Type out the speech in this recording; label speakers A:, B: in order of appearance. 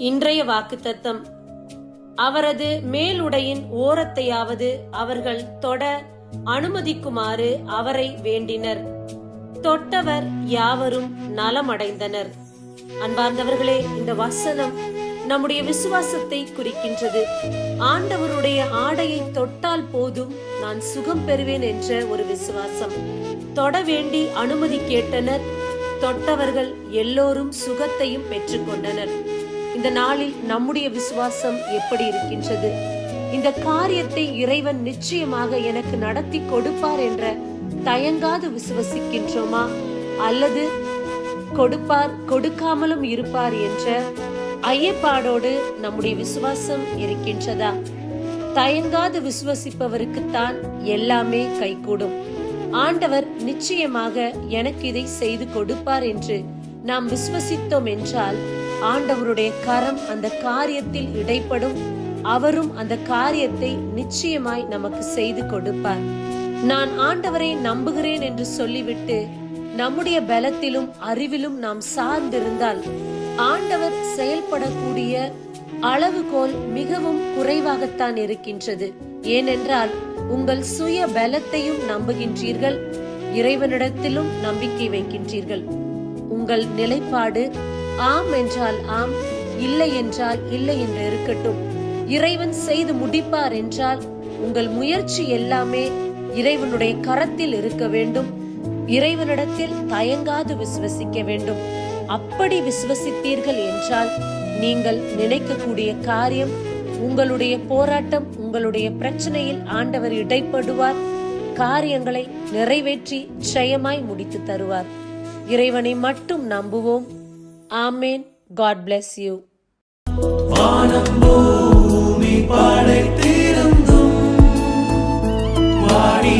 A: இன்றைய வாக்குத்தத்தம். அவரது மேலுடையின் ஓரத்தையாவது அவர்கள் தொட அனுமதிக்குமாறு அவரை வேண்டினர். தொட்டவர் யாவரும் நலமடைந்தனர். அன்பார்ந்தவர்களே, இந்த வசனம் நம்முடைய விசுவாசத்தை குறிக்கின்றது. ஆண்டவருடைய ஆடையை தொட்டால் போதும் நான் சுகம் பெறுவேன் என்ற ஒரு விசுவாசம். தொட வேண்டி அனுமதி கேட்டனர். தொட்டவர்கள் எல்லோரும் சுகத்தையும் பெற்றுக்கொண்டனர். இந்த நாளில் நம்முடைய விசுவாசம் எப்படி இருக்கின்றது? இந்த காரியத்தை இறைவன் நிச்சயமாக எனக்கு நடத்தி கொடுப்பார் என்ற தயங்காது விசுவசிக்கின்றோமா? அல்லது கொடுப்பார், கொடுக்காமலும் இருப்பார் என்ற ஐயப்பாடோடு நம்முடைய விசுவாசம் இருக்கின்றதா? தயங்காது விசுவசிப்பவருக்குத்தான் எல்லாமே கைகூடும். ஆண்டவர் நிச்சயமாக எனக்கு இதை செய்து கொடுப்பார் என்று நாம் விசுவசித்தோம் என்றால் ஆண்டவருடைய கரம் அந்த காரியத்தில் இடைப்படும். அவரும் அந்த காரியத்தை நிச்சயமாய் நமக்கு செய்து கொடுப்பார். நான் ஆண்டவரை நம்புகிறேன் என்று சொல்லிவிட்டு நம்முடைய பலத்திலும் அறிவிலும் நாம் சார்ந்திருந்தால் ஆண்டவர் செயல்படக்கூடிய அளவுகோல் மிகவும் குறைவாகத்தான் இருக்கின்றது. ஏனென்றால் உங்கள் சுய பலத்தையும் நம்புகின்றீர்கள், இறைவனிடத்திலும் நம்பிக்கை வைக்கின்றீர்கள். உங்கள் நிலைப்பாடு ஆம் என்றால் ஆம், இல்லை என்றால் இல்லை என்று இருக்கட்டும். இறைவன் செய்து முடிப்பார் என்றால் உங்கள் முயற்சி எல்லாமே இறைவனுடைய கரத்தில் இருக்க வேண்டும். இறைவனிடத்தில் தயங்காது விசுவசிக்க வேண்டும். அப்படி விசுவசித்தீர்கள் என்றால் நீங்கள் நினைக்கக்கூடிய காரியம், உங்களுடைய போராட்டம், உங்களுடைய பிரச்சனையில் ஆண்டவர் இடைப்படுவார். காரியங்களை நிறைவேற்றி ஜெயமாய் முடித்து தருவார். இறைவனை மட்டும் நம்புவோம். ஆமேன். God bless you. வானம் பூமி படைத்திருந்தும் வாடி